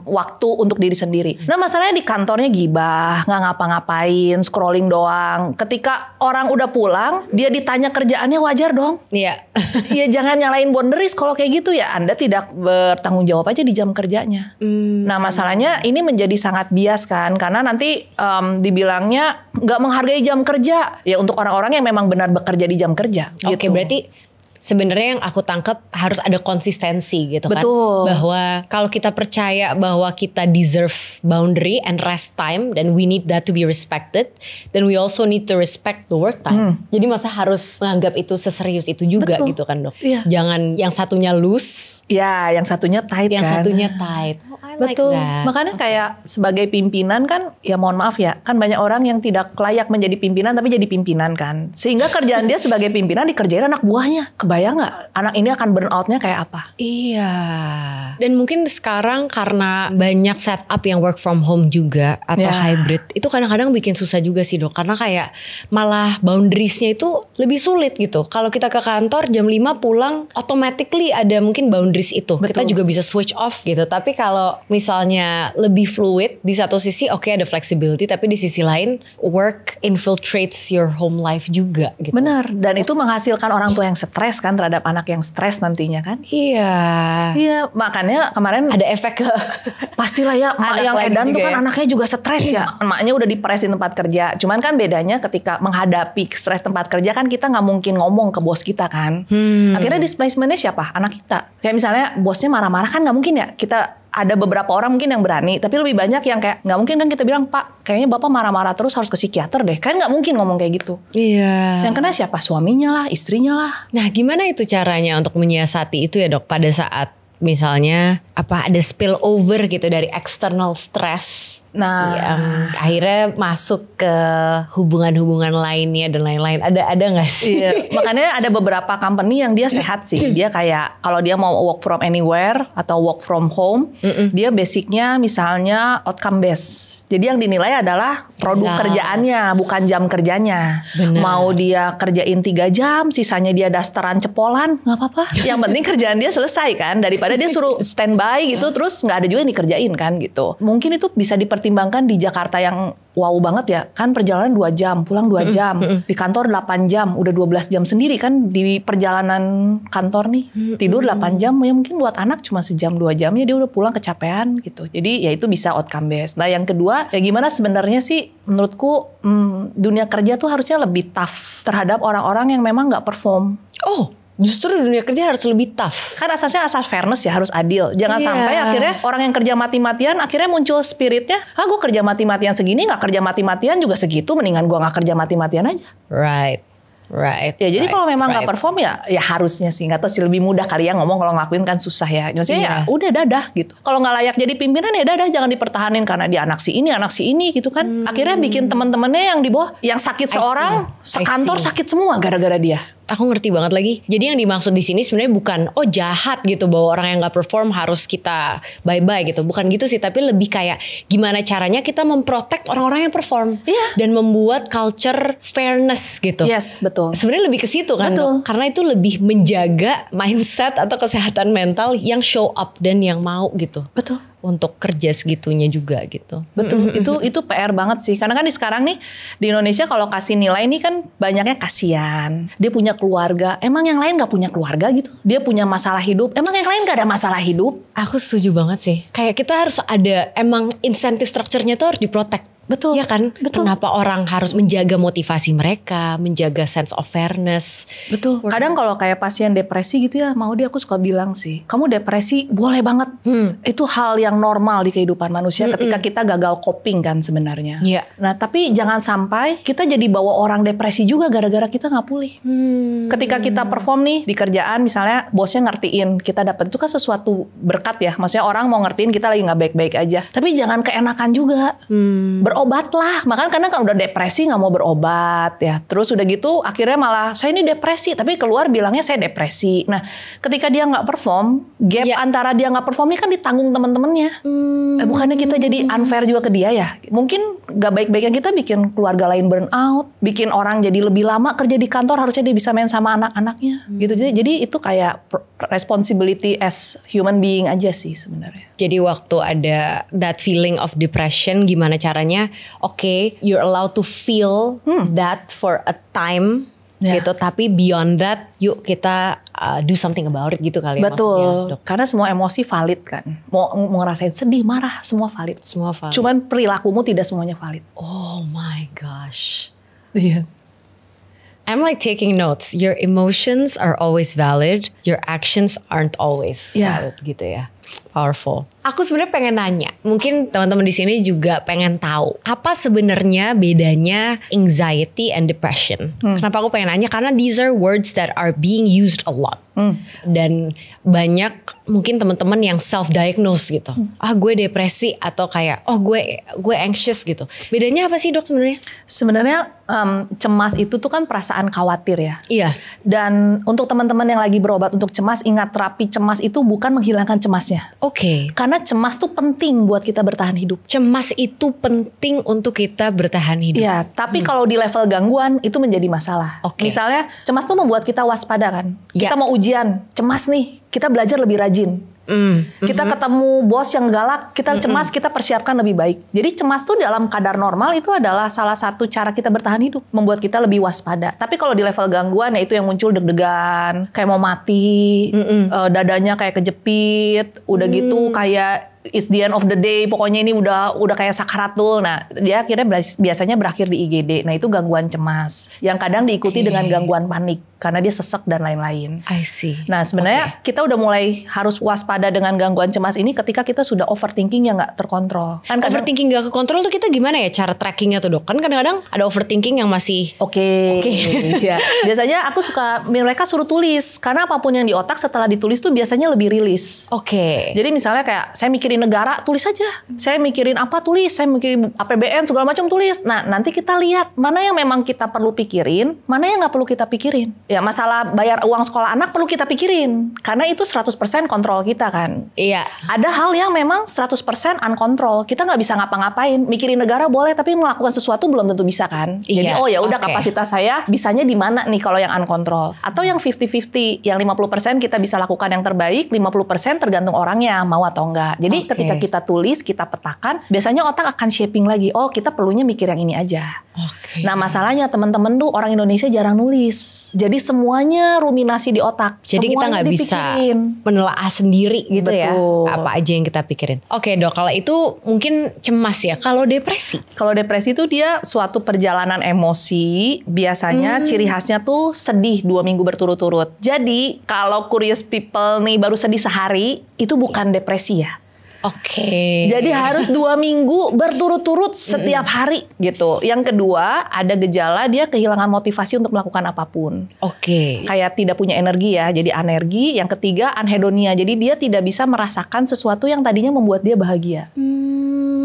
waktu untuk diri sendiri. Nah, masalahnya di kantornya gibah, nggak ngapa-ngapain, scrolling doang. Ketika orang udah pulang, dia ditanya kerjaannya, wajar dong. Iya. Ya jangan nyalain boundaries kalau kayak gitu ya. Anda tidak bertanggung jawab aja di jam kerjanya. Nah masalahnya ini menjadi sangat bias kan. Karena nanti dibilangnya nggak menghargai jam kerja. Ya untuk orang-orang yang memang benar bekerja di jam kerja. Oke, berarti sebenarnya yang aku tangkap harus ada konsistensi gitu kan. Betul. Bahwa kalau kita percaya bahwa kita deserve boundary and rest time, then we need that to be respected. Then we also need to respect the work time. Jadi masa harus menganggap itu seserius itu juga. Betul. Gitu kan dok. Iya. Jangan yang satunya loose. Ya yang satunya tight yang kan. Yang satunya tight. Betul. Like makanya kayak sebagai pimpinan kan, ya mohon maaf ya, kan banyak orang yang tidak layak menjadi pimpinan tapi jadi pimpinan kan. Sehingga kerjaan dia sebagai pimpinan dikerjain anak buahnya. Kebayang nggak anak ini akan burn out-nya kayak apa? Iya. Dan mungkin sekarang karena banyak setup yang work from home juga atau hybrid, itu kadang-kadang bikin susah juga sih dok. Karena kayak malah boundariesnya itu lebih sulit gitu. Kalau kita ke kantor jam 5 pulang, automatically ada mungkin boundaries itu. Betul. Kita juga bisa switch off gitu. Tapi kalau misalnya lebih fluid, di satu sisi ada flexibility, tapi di sisi lain work infiltrates your home life juga gitu. Benar, dan itu menghasilkan orang tua yang stres kan terhadap anak yang stres nantinya kan. Iya, makanya kemarin ada efek ke pastilah ya, emak yang edan tuh kan anaknya juga stres ya. Emaknya udah dipres di tempat kerja. Cuman kan bedanya ketika menghadapi stres tempat kerja kan kita nggak mungkin ngomong ke bos kita kan. Akhirnya displacementnya siapa? Anak kita. Kayak misalnya bosnya marah-marah kan nggak mungkin ya kita ada beberapa orang mungkin yang berani, tapi lebih banyak yang kayak nggak mungkin kan kita bilang, Pak, kayaknya Bapak marah-marah terus harus ke psikiater deh. Kan nggak mungkin ngomong kayak gitu. Iya. Yang kena siapa? Suaminya lah, istrinya lah. Nah, gimana itu caranya untuk menyiasati itu ya, Dok, pada saat misalnya ada spillover gitu dari external stress. Nah, yang akhirnya masuk ke hubungan-hubungan lainnya dan lain-lain. Ada nggak sih? Iya, makanya ada beberapa company yang dia sehat sih. Dia kayak kalau dia mau work from anywhere atau work from home, dia basicnya misalnya outcome based. Jadi yang dinilai adalah produk kerjaannya, bukan jam kerjanya. Bener. Mau dia kerjain 3 jam, sisanya dia dasteran cepolan, nggak apa-apa. Yang penting kerjaan dia selesai kan, daripada dia suruh standby gitu, terus nggak ada juga yang dikerjain kan gitu. Mungkin itu bisa dipertimbangkan di Jakarta yang wow banget ya, kan perjalanan 2 jam, pulang 2 jam, di kantor 8 jam, udah 12 jam sendiri kan di perjalanan kantor nih, tidur 8 jam, ya mungkin buat anak cuma sejam 2 jamnya dia udah pulang kecapean gitu. Jadi ya itu bisa outcome based. Nah yang kedua, ya gimana sebenarnya sih menurutku dunia kerja tuh harusnya lebih tough terhadap orang-orang yang memang nggak perform. Oh, justru dunia kerja harus lebih tough. Kan asasnya asas fairness ya, harus adil. Jangan sampai akhirnya orang yang kerja mati-matian akhirnya muncul spiritnya, gue kerja mati-matian segini, gak kerja mati-matian juga segitu, mendingan gue gak kerja mati-matian aja. Right. Ya jadi kalau memang gak perform ya harusnya sih, gak tahu sih, lebih mudah kali ya ngomong, kalau ngelakuin kan susah ya. Maksudnya ya udah dadah gitu. Kalau gak layak jadi pimpinan ya dadah, jangan dipertahanin karena dia anak si ini gitu kan. Akhirnya bikin teman-temannya yang di bawah, yang sakit seorang, sekantor sakit semua gara-gara dia. Aku ngerti banget lagi. Jadi yang dimaksud di sini sebenarnya bukan jahat gitu bahwa orang yang nggak perform harus kita bye-bye gitu. Bukan gitu sih, tapi lebih kayak gimana caranya kita memprotek orang-orang yang perform dan membuat culture fairness gitu. Yes, betul. Sebenarnya lebih ke situ kan, Dok? Karena itu lebih menjaga mindset atau kesehatan mental yang show up dan yang mau gitu. Betul. Untuk kerja segitunya juga gitu. Betul, itu PR banget sih. Karena kan sekarang nih di Indonesia kalau kasih nilai ini kan banyaknya kasihan. Dia punya keluarga, emang yang lain gak punya keluarga gitu? Dia punya masalah hidup, emang yang lain gak ada masalah hidup? Aku setuju banget sih. Kayak kita harus ada, emang insentif strukturnya tuh harus diprotek. Betul. Ya kan? Betul. Kenapa orang harus menjaga motivasi mereka, menjaga sense of fairness. Betul. Kadang kalau kayak pasien depresi gitu ya, aku suka bilang sih, kamu depresi boleh banget. Itu hal yang normal di kehidupan manusia ketika kita gagal coping kan sebenarnya. Iya. Nah tapi jangan sampai kita jadi bawa orang depresi juga gara-gara kita nggak pulih. Ketika kita perform nih di kerjaan, misalnya bosnya ngertiin kita dapat, itu kan sesuatu berkat ya. Maksudnya orang mau ngertiin kita lagi nggak baik-baik aja. Tapi jangan keenakan juga. Berobat lah, makanya karena kalau udah depresi nggak mau berobat ya, terus udah gitu akhirnya malah saya ini depresi, tapi keluar bilangnya saya depresi. Nah, ketika dia nggak perform, gap antara dia nggak perform ini kan ditanggung teman-temannya. Bukannya kita jadi unfair juga ke dia ya? Mungkin nggak baik-baiknya kita bikin keluarga lain burn out, bikin orang jadi lebih lama kerja di kantor, harusnya dia bisa main sama anak-anaknya, gitu. Jadi itu kayak responsibility as human being aja sih sebenarnya. Jadi waktu ada that feeling of depression, gimana caranya? Okay, you're allowed to feel that for a time gitu. Tapi beyond that, yuk kita do something about it gitu kali ya. Betul. Maksudnya, Dok. Karena semua emosi valid kan. Mau ngerasain sedih, marah, semua valid. Semua valid. Cuman perilakumu tidak semuanya valid. Oh my gosh. Iya. I'm like taking notes. Your emotions are always valid. Your actions aren't always valid gitu ya. Powerful. Aku sebenarnya pengen nanya, mungkin teman-teman di sini juga pengen tahu apa sebenarnya bedanya anxiety and depression. Kenapa aku pengen nanya? Karena these are words that are being used a lot. Dan banyak mungkin teman-teman yang self-diagnose gitu. Gue depresi atau kayak gue anxious gitu. Bedanya apa sih, Dok, sebenarnya? Sebenarnya cemas itu tuh kan perasaan khawatir ya. Iya. Dan untuk teman-teman yang lagi berobat untuk cemas, ingat terapi cemas itu bukan menghilangkan cemasnya. Oke. Karena cemas tuh penting buat kita bertahan hidup. Cemas itu penting untuk kita bertahan hidup. Iya, tapi kalau di level gangguan itu menjadi masalah. Misalnya cemas tuh membuat kita waspada kan. Kita mau ujian, cemas nih, kita belajar lebih rajin. Kita ketemu bos yang galak, kita cemas, kita persiapkan lebih baik. Jadi cemas tuh dalam kadar normal itu adalah salah satu cara kita bertahan hidup, membuat kita lebih waspada. Tapi kalau di level gangguan ya itu yang muncul deg-degan, kayak mau mati, dadanya kayak kejepit, udah gitu kayak it's the end of the day, pokoknya ini udah kayak sakaratul. Nah, dia akhirnya biasanya berakhir di IGD. Nah, itu gangguan cemas yang kadang diikuti dengan gangguan panik karena dia sesek dan lain-lain. I see. Nah, sebenarnya kita udah mulai harus waspada dengan gangguan cemas ini ketika kita sudah overthinking yang nggak terkontrol. Kan overthinking nggak kekontrol tuh kita gimana ya cara trackingnya tuh, Dok? Kan kadang-kadang ada overthinking yang masih Oke. Ya. Biasanya aku suka mereka suruh tulis karena apapun yang di otak setelah ditulis tuh biasanya lebih rilis. Oke. Jadi misalnya kayak saya mikirin negara, tulis aja. Saya mikirin apa, tulis. Saya mikirin APBN segala macam, tulis. Nah, nanti kita lihat mana yang memang kita perlu pikirin, mana yang nggak perlu kita pikirin. Ya, masalah bayar uang sekolah anak perlu kita pikirin karena itu 100% kontrol kita kan. Iya. Ada hal yang memang 100% uncontrol. Kita nggak bisa ngapa-ngapain. Mikirin negara boleh, tapi melakukan sesuatu belum tentu bisa kan. Jadi ya udah kapasitas saya bisanya di mana nih kalau yang uncontrol. Atau yang 50-50, yang 50% kita bisa lakukan yang terbaik, 50% tergantung orangnya mau atau enggak. Jadi ketika kita tulis, kita petakan, biasanya otak akan shaping lagi. Oh, kita perlunya mikir yang ini aja. Nah, masalahnya teman-teman tuh orang Indonesia jarang nulis. Jadi semuanya ruminasi di otak. Jadi kita nggak bisa menelaah sendiri gitu. Betul. Ya. Apa aja yang kita pikirin. Oke, Dok, kalau itu mungkin cemas ya. Kalau depresi? Kalau depresi itu dia suatu perjalanan emosi. Biasanya ciri khasnya tuh sedih 2 minggu berturut-turut. Jadi kalau curious people nih baru sedih sehari, itu bukan depresi ya. Oke. Jadi harus 2 minggu berturut-turut setiap hari gitu. Yang kedua, ada gejala dia kehilangan motivasi untuk melakukan apapun. Oke. Kayak tidak punya energi ya, jadi anergi. Yang ketiga, anhedonia. Jadi dia tidak bisa merasakan sesuatu yang tadinya membuat dia bahagia.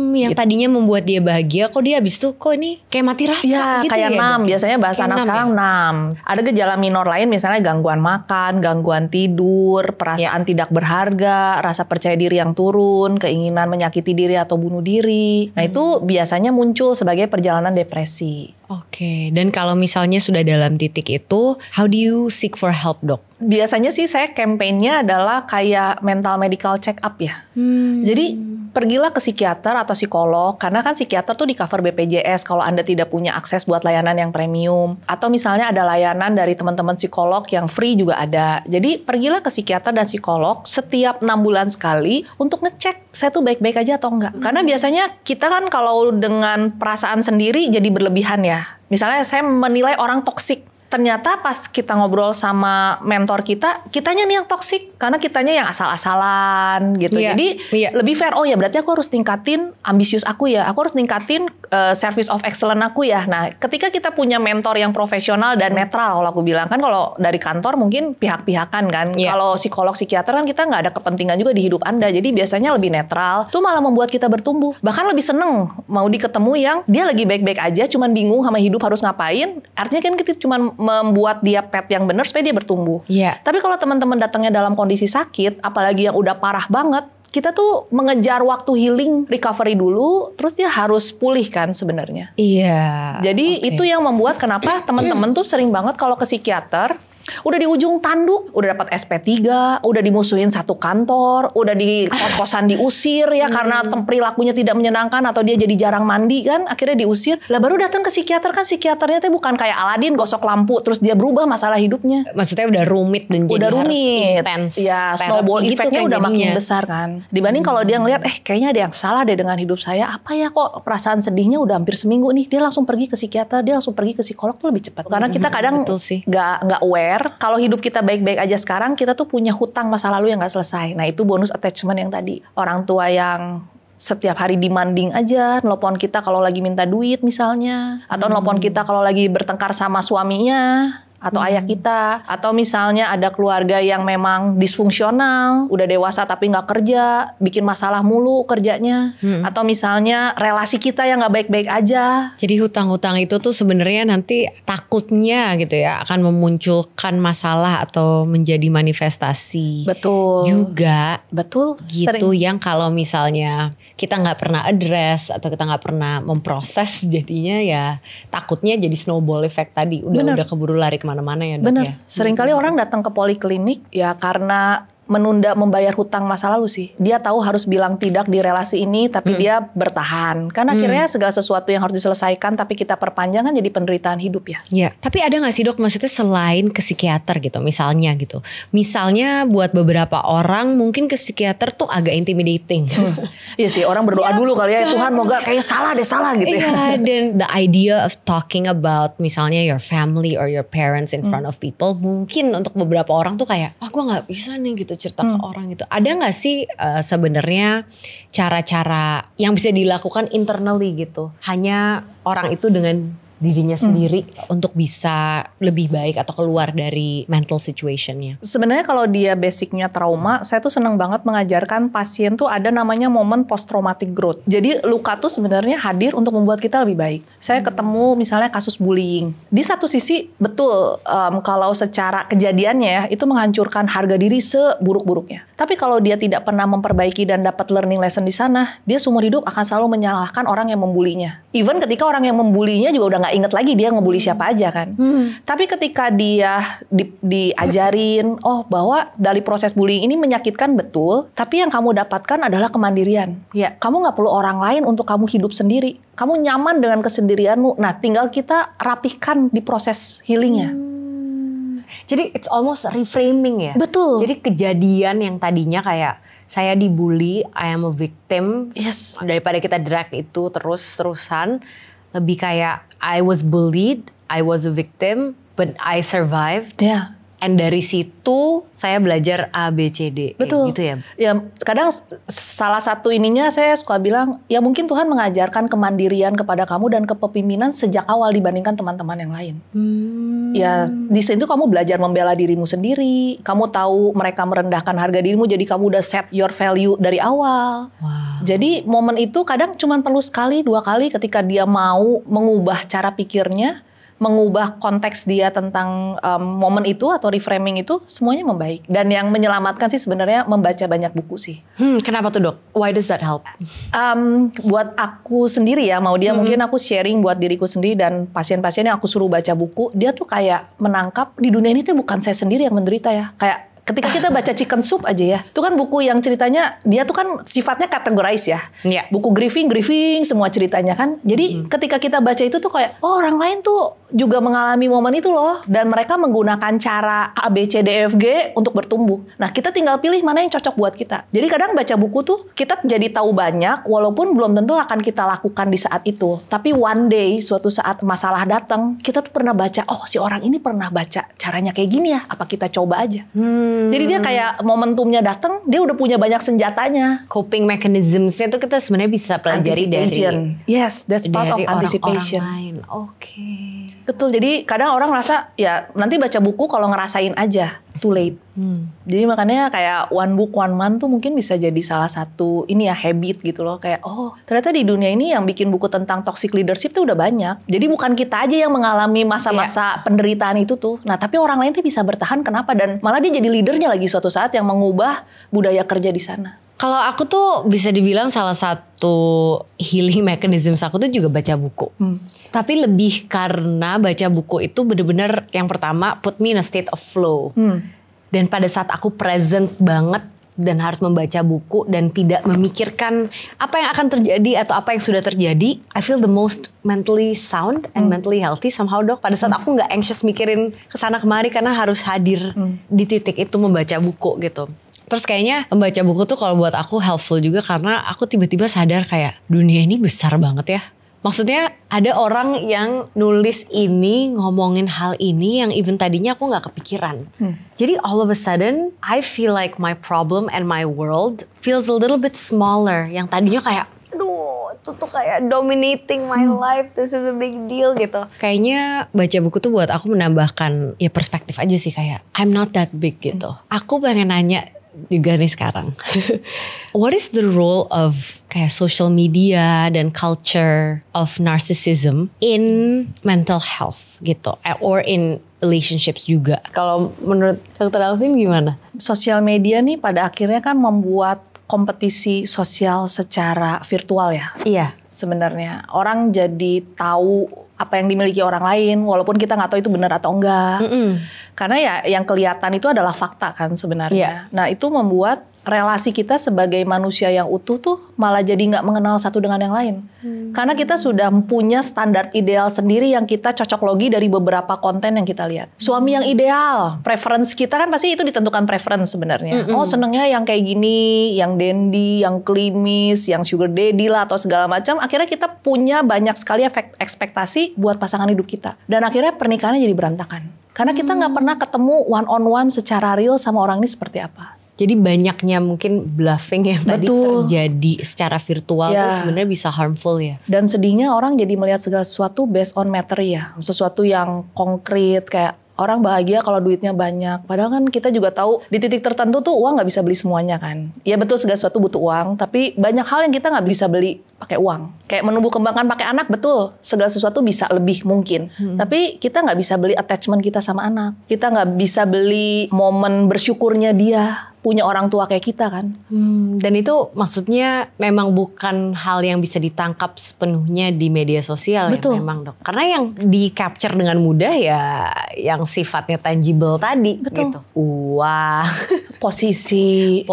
Yang tadinya membuat dia bahagia, kok dia habis itu kok ini kayak mati rasa ya, gitu kayak ya? Nam, biasanya bahasa anak sekarang Nam. Ada gejala minor lain misalnya gangguan makan, gangguan tidur, perasaan tidak berharga, rasa percaya diri yang turun, keinginan menyakiti diri atau bunuh diri. Nah, itu biasanya muncul sebagai perjalanan depresi. Oke, dan kalau misalnya sudah dalam titik itu, how do you seek for help, Dok? Biasanya sih saya campaign-nya adalah kayak mental medical check up ya. Jadi pergilah ke psikiater atau psikolog, karena kan psikiater tuh di cover BPJS kalau Anda tidak punya akses buat layanan yang premium. Atau misalnya ada layanan dari teman-teman psikolog yang free juga ada. Jadi pergilah ke psikiater dan psikolog setiap 6 bulan sekali untuk ngecek saya tuh baik-baik aja atau enggak. Karena biasanya kita kan kalau dengan perasaan sendiri jadi berlebihan ya. Misalnya saya menilai orang toksik. Ternyata pas kita ngobrol sama mentor kita, kitanya nih yang toksik karena kitanya yang asal-asalan gitu. Jadi lebih fair. Oh ya, berarti aku harus tingkatin ambisius aku ya. Aku harus tingkatin service of excellence aku ya. Nah, ketika kita punya mentor yang profesional dan netral, kalau aku bilang kan kalau dari kantor mungkin pihak-pihakan kan. Kalau psikolog, psikiater kan kita nggak ada kepentingan juga di hidup Anda. Jadi biasanya lebih netral. Itu malah membuat kita bertumbuh. Bahkan lebih seneng mau diketemu yang dia lagi baik-baik aja, cuman bingung sama hidup harus ngapain. Artinya kan kita cuman membuat dia pet yang benar supaya dia bertumbuh. Tapi kalau teman-teman datangnya dalam kondisi sakit, apalagi yang udah parah banget, kita tuh mengejar waktu healing, recovery dulu, terus dia harus pulih kan sebenarnya. Jadi itu yang membuat kenapa teman-teman tuh sering banget kalau ke psikiater, udah di ujung tanduk, udah dapat SP3, udah dimusuhin satu kantor, udah di kos-kosan diusir ya karena perilakunya tidak menyenangkan atau dia jadi jarang mandi kan, akhirnya diusir. Lah baru datang ke psikiater kan psikiaternya tuh bukan kayak Aladin gosok lampu terus dia berubah masalah hidupnya. Maksudnya udah rumit dan jadi harus intens. Ya, snowball effect-nya udah makin besar kan. Dibanding kalau dia ngelihat kayaknya ada yang salah deh dengan hidup saya. Apa ya kok perasaan sedihnya udah hampir seminggu nih. Dia langsung pergi ke psikiater, dia langsung pergi ke psikolog tuh lebih cepat. Karena kita kadang nggak aware. Kalau hidup kita baik-baik aja sekarang, kita tuh punya hutang masa lalu yang gak selesai. Nah, itu bonus attachment yang tadi. Orang tua yang setiap hari demanding aja, nelpon kita kalau lagi minta duit misalnya. Atau nelpon kita kalau lagi bertengkar sama suaminya. Atau ayah kita, atau misalnya ada keluarga yang memang disfungsional, udah dewasa tapi nggak kerja, bikin masalah mulu kerjanya, atau misalnya relasi kita yang nggak baik-baik aja. Jadi hutang-hutang itu tuh sebenarnya nanti takutnya gitu ya akan memunculkan masalah atau menjadi manifestasi. Betul. Juga. Betul. Gitu sering. Yang kalau misalnya kita nggak pernah address atau kita nggak pernah memproses, jadinya ya takutnya jadi snowball effect tadi. Udah keburu lari kemana-mana ya, Dok. Bener. Ya. Seringkali orang datang ke poliklinik ya karena menunda membayar hutang masa lalu sih. Dia tahu harus bilang tidak di relasi ini, tapi dia bertahan. Kan akhirnya segala sesuatu yang harus diselesaikan, tapi kita perpanjang kan jadi penderitaan hidup ya. Iya. Tapi ada nggak sih dok, maksudnya selain ke psikiater gitu, misalnya gitu. Misalnya buat beberapa orang mungkin ke psikiater tuh agak intimidating. Iya sih, orang berdoa dulu kali ya, Tuhan moga kayak salah gitu ya. Iya, dan the idea of talking about misalnya your family or your parents in front of people, mungkin untuk beberapa orang tuh kayak, gue nggak bisa nih gitu cerita ke orang gitu. Ada nggak sih sebenarnya cara-cara yang bisa dilakukan internally gitu? Hanya orang itu dengan dirinya sendiri untuk bisa lebih baik atau keluar dari mental situationnya. Sebenarnya kalau dia basicnya trauma, saya tuh seneng banget mengajarkan pasien tuh ada namanya momen post traumatic growth. Jadi luka tuh sebenarnya hadir untuk membuat kita lebih baik. Saya ketemu misalnya kasus bullying. Di satu sisi betul kalau secara kejadiannya ya, itu menghancurkan harga diri seburuk-buruknya. Tapi kalau dia tidak pernah memperbaiki dan dapat learning lesson di sana, dia seumur hidup akan selalu menyalahkan orang yang membulinya. Even ketika orang yang membulinya juga udah nggak inget lagi dia ngebully siapa aja kan. Tapi ketika dia diajarin, bahwa dari proses bullying ini menyakitkan betul, tapi yang kamu dapatkan adalah kemandirian. Ya, kamu nggak perlu orang lain untuk kamu hidup sendiri. Kamu nyaman dengan kesendirianmu. Nah, tinggal kita rapihkan di proses healingnya. Jadi it's almost reframing ya. Betul. Jadi kejadian yang tadinya kayak saya dibully, I am a victim. Yes. Daripada kita drag itu terus-terusan, lebih kayak I was bullied, I was a victim, but I survived. Yeah. And dari situ saya belajar A, B, C, D. Betul. Gitu ya. Ya kadang salah satu ininya saya suka bilang, ya mungkin Tuhan mengajarkan kemandirian kepada kamu dan kepemimpinan sejak awal dibandingkan teman-teman yang lain. Ya di situ kamu belajar membela dirimu sendiri. Kamu tahu mereka merendahkan harga dirimu, jadi kamu udah set your value dari awal. Wow. Jadi momen itu kadang cuma perlu sekali, 2 kali ketika dia mau mengubah cara pikirnya, mengubah konteks dia tentang momen itu atau reframing itu, semuanya membaik. Dan yang menyelamatkan sih sebenarnya membaca banyak buku sih. Kenapa tuh dok? Why does that help? Buat aku sendiri ya, mungkin aku sharing buat diriku sendiri dan pasien-pasien yang aku suruh baca buku, dia tuh kayak menangkap di dunia ini tuh bukan saya sendiri yang menderita ya. Kayak ketika kita baca Chicken Soup aja ya, itu kan buku yang ceritanya dia tuh kan sifatnya categorize ya. Yeah. Buku grieving semua ceritanya kan. Jadi ketika kita baca itu tuh kayak, orang lain tuh juga mengalami momen itu loh, dan mereka menggunakan cara A, B, C, D, F, G untuk bertumbuh. Nah, kita tinggal pilih mana yang cocok buat kita. Jadi kadang baca buku tuh kita jadi tahu banyak walaupun belum tentu akan kita lakukan di saat itu. Tapi one day suatu saat masalah datang, kita tuh pernah baca, si orang ini pernah baca caranya kayak gini ya, apa kita coba aja. Jadi dia kayak momentumnya datang, dia udah punya banyak senjatanya. Coping mechanisms-nya tuh kita sebenarnya bisa pelajari dari. Yes, that's part of anticipation. Oke. Betul, jadi kadang orang ngerasa ya nanti baca buku kalau ngerasain aja, too late. Jadi makanya kayak one book one month tuh mungkin bisa jadi salah satu ini ya, habit gitu loh. Kayak ternyata di dunia ini yang bikin buku tentang toxic leadership tuh udah banyak. Jadi bukan kita aja yang mengalami masa-masa penderitaan itu tuh. Nah tapi orang lain tuh bisa bertahan, kenapa? Dan malah dia jadi leadernya lagi suatu saat yang mengubah budaya kerja di sana. Kalau aku tuh bisa dibilang salah satu healing mechanism aku tuh juga baca buku. Tapi lebih karena baca buku itu bener-bener yang pertama put me in a state of flow. Dan pada saat aku present banget dan harus membaca buku dan tidak memikirkan apa yang akan terjadi atau apa yang sudah terjadi, I feel the most mentally sound and mentally healthy somehow dok. Pada saat aku gak anxious mikirin kesana kemari karena harus hadir di titik itu membaca buku gitu. Terus kayaknya membaca buku tuh kalau buat aku helpful juga karena aku tiba-tiba sadar kayak dunia ini besar banget ya. Maksudnya ada orang yang nulis ini, ngomongin hal ini yang even tadinya aku gak kepikiran. Jadi all of a sudden I feel like my problem and my world feels a little bit smaller. Yang tadinya kayak aduh itu tuh kayak dominating my life, this is a big deal gitu. Kayaknya baca buku tuh buat aku menambahkan ya perspektif aja sih, kayak I'm not that big gitu. Aku pengen nanya juga nih sekarang. What is the role of kayak social media dan culture of narcissism in mental health gitu, or in relationships juga? Kalau menurut Dr. Alvin gimana? Sosial media nih pada akhirnya kan membuat kompetisi sosial secara virtual ya. Iya. Sebenarnya orang jadi tahu apa yang dimiliki orang lain, walaupun kita nggak tahu itu benar atau enggak. Karena ya yang kelihatan itu adalah fakta kan sebenarnya. Nah itu membuat relasi kita sebagai manusia yang utuh tuh malah jadi nggak mengenal satu dengan yang lain. Karena kita sudah punya standar ideal sendiri yang kita cocok logi dari beberapa konten yang kita lihat. Suami yang ideal, preference kita kan pasti itu ditentukan preference sebenarnya. Oh senengnya yang kayak gini, yang dandy, yang klimis, yang sugar daddy lah atau segala macam. Akhirnya kita punya banyak sekali ekspektasi buat pasangan hidup kita. Dan akhirnya pernikahannya jadi berantakan. Karena kita nggak pernah ketemu one on one secara real sama orang ini seperti apa. Jadi banyaknya mungkin bluffing yang tadi terjadi secara virtual tuh sebenarnya bisa harmful ya. Dan sedihnya orang jadi melihat segala sesuatu based on materi ya. Sesuatu yang konkret kayak orang bahagia kalau duitnya banyak. Padahal kan kita juga tahu di titik tertentu tuh uang nggak bisa beli semuanya kan. Ya betul segala sesuatu butuh uang. Tapi banyak hal yang kita nggak bisa beli pakai uang. Kayak menumbuh kembangkan pakai anak betul. Segala sesuatu bisa lebih mungkin. Tapi kita nggak bisa beli attachment kita sama anak. Kita nggak bisa beli momen bersyukurnya dia punya orang tua kayak kita kan. Dan itu maksudnya memang bukan hal yang bisa ditangkap sepenuhnya di media sosial. Betul. Ya memang dok. Karena yang di capture dengan mudah ya yang sifatnya tangible tadi. Betul. Gitu. Wah. Posisi,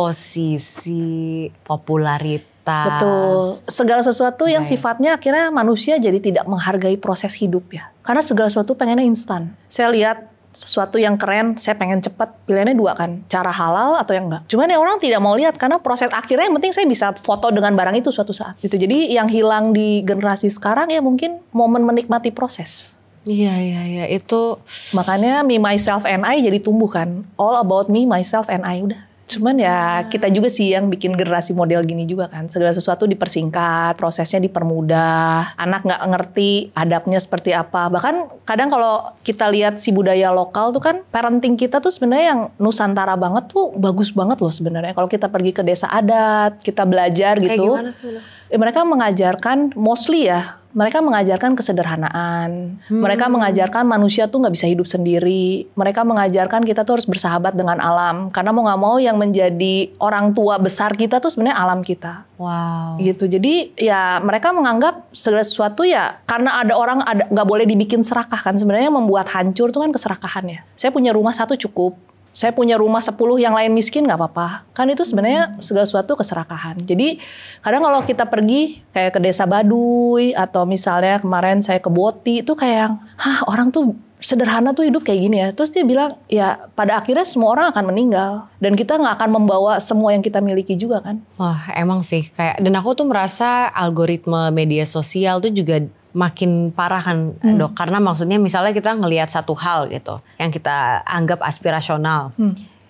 popularitas. betul. Segala sesuatu yang sifatnya akhirnya manusia jadi tidak menghargai proses hidup ya. Karena segala sesuatu pengennya instan. Saya lihat sesuatu yang keren, saya pengen cepet, pilihannya dua kan, cara halal atau yang enggak. Cuman ya orang tidak mau lihat karena proses akhirnya yang penting saya bisa foto dengan barang itu suatu saat. Gitu. Jadi yang hilang di generasi sekarang ya mungkin momen menikmati proses. Iya itu. Makanya me, myself and I jadi tumbuh kan. All about me, myself and I udah. Cuman ya kita juga sih yang bikin generasi model gini juga kan. Segala sesuatu dipersingkat, prosesnya dipermudah. Anak nggak ngerti adabnya seperti apa. Bahkan kadang kalau kita lihat si budaya lokal tuh kan parenting kita tuh sebenarnya yang Nusantara banget tuh bagus banget loh sebenarnya. Kalau kita pergi ke desa adat, kita belajar gitu. Kayak gimana tuh? Mereka mengajarkan mostly ya. Mereka mengajarkan kesederhanaan. Mereka mengajarkan manusia tuh nggak bisa hidup sendiri. Mereka mengajarkan kita tuh harus bersahabat dengan alam. Karena mau nggak mau yang menjadi orang tua besar kita tuh sebenarnya alam kita. Wow. Gitu. Jadi ya mereka menganggap segala sesuatu ya karena ada orang nggak boleh dibikin serakah kan. Sebenarnya yang membuat hancur tuh kan keserakahannya. Saya punya rumah 1 cukup. Saya punya rumah 10 yang lain miskin nggak apa-apa. Kan itu sebenarnya segala sesuatu keserakahan. Jadi kadang kalau kita pergi kayak ke desa Baduy atau misalnya kemarin saya ke Boti itu kayak orang tuh sederhana tuh hidup kayak gini ya. Terus dia bilang ya pada akhirnya semua orang akan meninggal. Dan kita nggak akan membawa semua yang kita miliki juga kan. Wah emang sih kayak dan aku tuh merasa algoritma media sosial tuh juga makin parah kan dok, karena maksudnya misalnya kita ngelihat satu hal gitu yang kita anggap aspirasional,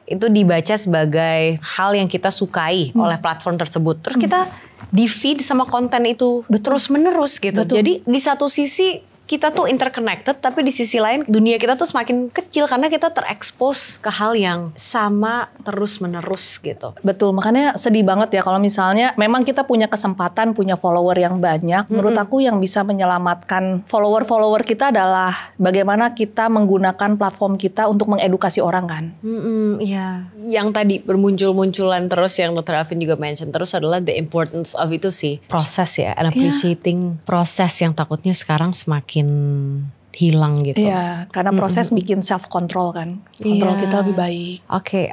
itu dibaca sebagai hal yang kita sukai oleh platform tersebut, terus kita di feed sama konten itu terus menerus gitu. Jadi di satu sisi kita tuh interconnected, tapi di sisi lain dunia kita tuh semakin kecil karena kita terekspos ke hal yang sama terus menerus gitu. Betul, makanya sedih banget ya kalau misalnya memang kita punya kesempatan punya follower yang banyak. Menurut aku yang bisa menyelamatkan follower kita adalah bagaimana kita menggunakan platform kita untuk mengedukasi orang kan. Iya. Yang tadi bermunculan terus yang Dr. Alvin juga mention terus adalah the importance of itu sih proses ya, and appreciating proses yang takutnya sekarang semakin hilang gitu. Iya, karena proses bikin self control kan. Kontrol kita lebih baik. Oke,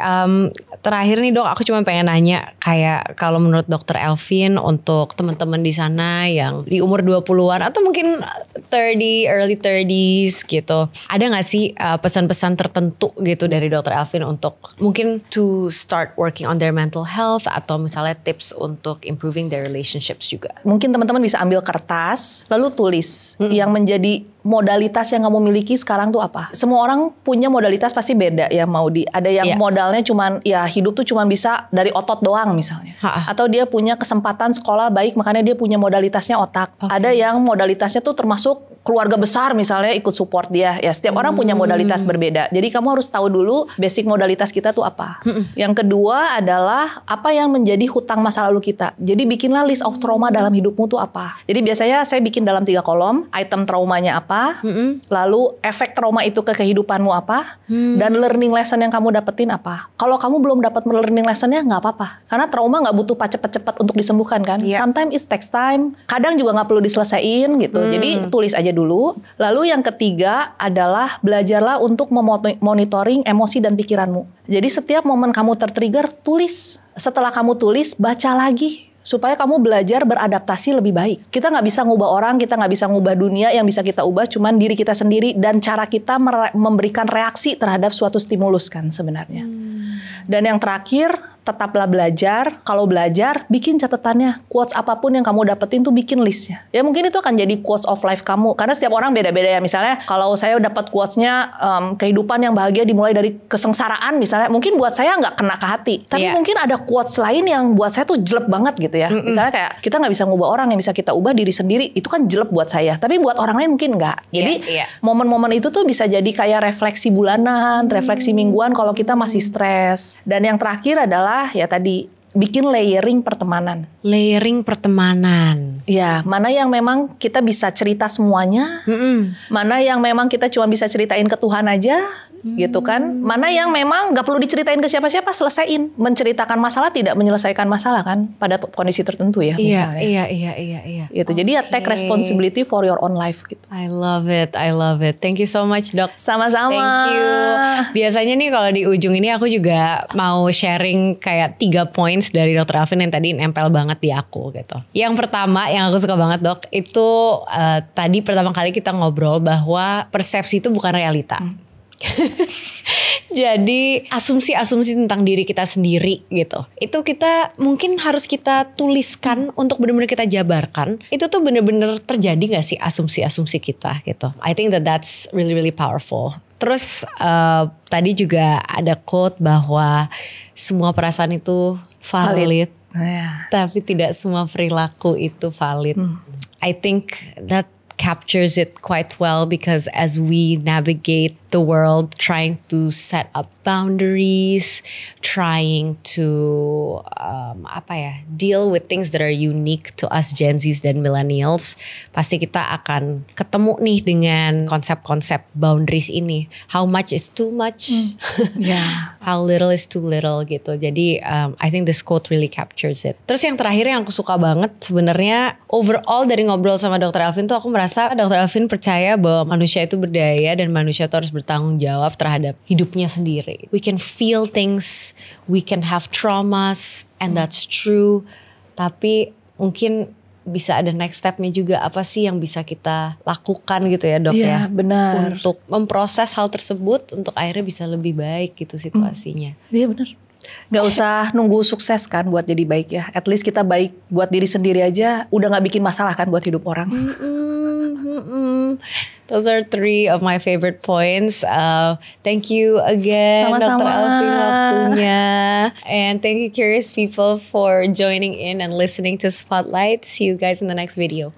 terakhir nih dok, aku cuma pengen nanya kayak kalau menurut Dr. Elvin untuk teman-teman di sana yang di umur 20-an atau mungkin 30, early 30s gitu. Ada gak sih pesan-pesan tertentu gitu dari Dr. Elvin untuk mungkin to start working on their mental health atau misalnya tips untuk improving their relationships juga? Mungkin teman-teman bisa ambil kertas lalu tulis yang menjadi modalitas yang kamu miliki sekarang tuh apa? Semua orang punya modalitas pasti beda ya Maudi. Ada yang modalnya cuman ya hidup tuh cuman bisa dari otot doang misalnya. Atau dia punya kesempatan sekolah baik makanya dia punya modalitasnya otak. Ada yang modalitasnya tuh termasuk keluarga besar misalnya ikut support dia. Ya setiap orang punya modalitas berbeda. Jadi kamu harus tahu dulu basic modalitas kita tuh apa. Yang kedua adalah apa yang menjadi hutang masa lalu kita. Jadi bikinlah list of trauma dalam hidupmu tuh apa. Jadi biasanya saya bikin dalam 3 kolom. Item traumanya apa. Lalu efek trauma itu ke kehidupanmu apa. Dan learning lesson yang kamu dapetin apa. Kalau kamu belum dapat learning lessonnya nggak apa-apa. Karena trauma nggak butuh cepet-cepet untuk disembuhkan kan. Sometimes it takes time. Kadang juga nggak perlu diselesaiin gitu. Jadi tulis aja aja dulu. Lalu yang ketiga adalah belajarlah untuk memonitoring emosi dan pikiranmu. Jadi setiap momen kamu tertrigger, tulis. Setelah kamu tulis, baca lagi. Supaya kamu belajar beradaptasi lebih baik. Kita nggak bisa ngubah orang, kita nggak bisa ngubah dunia. Yang bisa kita ubah cuman diri kita sendiri dan cara kita memberikan reaksi terhadap suatu stimulus kan sebenarnya. Dan yang terakhir, tetaplah belajar. Kalau belajar, bikin catatannya. Quotes apapun yang kamu dapetin tuh bikin listnya. Ya mungkin itu akan jadi quotes of life kamu. Karena setiap orang beda-beda ya. Misalnya kalau saya dapat quotesnya kehidupan yang bahagia dimulai dari kesengsaraan misalnya. Mungkin buat saya nggak kena ke hati. Tapi mungkin ada quotes lain yang buat saya tuh jelek banget gitu ya. Misalnya kayak kita nggak bisa ngubah orang, yang bisa kita ubah diri sendiri. Itu kan jelek buat saya. Tapi buat orang lain mungkin nggak. Jadi momen-momen itu tuh bisa jadi kayak refleksi bulanan, refleksi mingguan kalau kita masih stres. Dan yang terakhir adalah ya tadi bikin layering pertemanan. Layering pertemanan. Ya, mana yang memang kita bisa cerita semuanya, mana yang memang kita cuma bisa ceritain ke Tuhan aja, gitu kan. Mana yang memang gak perlu diceritain ke siapa-siapa, selesaiin. Menceritakan masalah tidak menyelesaikan masalah kan, pada kondisi tertentu ya misalnya. Iya. Gitu. Jadi ya take responsibility for your own life gitu. I love it. Thank you so much, Dok. Sama-sama. Thank you. Biasanya nih kalau di ujung ini aku juga mau sharing kayak 3 points dari Dr. Alvin yang tadi nempel banget di aku gitu. Yang pertama yang aku suka banget, Dok, itu tadi pertama kali kita ngobrol bahwa persepsi itu bukan realita. Jadi asumsi-asumsi tentang diri kita sendiri gitu, itu kita mungkin harus kita tuliskan untuk benar-benar kita jabarkan. Itu tuh benar-benar terjadi gak sih asumsi-asumsi kita gitu. I think that's really powerful. Terus tadi juga ada quote bahwa semua perasaan itu valid. Tapi tidak semua perilaku itu valid. I think that captures it quite well, because as we navigate the world trying to set up boundaries, trying to deal with things that are unique to us Gen Zs dan Millennials, pasti kita akan ketemu nih dengan konsep-konsep boundaries ini. How much is too much? How little is too little gitu. Jadi I think this quote really captures it. Terus yang terakhir yang aku suka banget sebenarnya, overall dari ngobrol sama Dr. Alvin tuh aku merasa Dr. Alvin percaya bahwa manusia itu berdaya dan manusia itu harus bertanggung jawab terhadap hidupnya sendiri. We can feel things, we can have traumas, and that's true. Tapi mungkin bisa ada next stepnya juga, apa sih yang bisa kita lakukan gitu ya, Dok ya? Benar. Untuk memproses hal tersebut untuk akhirnya bisa lebih baik gitu situasinya. Iya benar. Gak usah nunggu sukses kan buat jadi baik ya. At least kita baik buat diri sendiri aja udah gak bikin masalah kan buat hidup orang. Those are 3 of my favorite points. Thank you again, Sama-sama. Dr. Alvin, waktunya. And thank you, curious people, for joining in and listening to Spotlight. See you guys in the next video.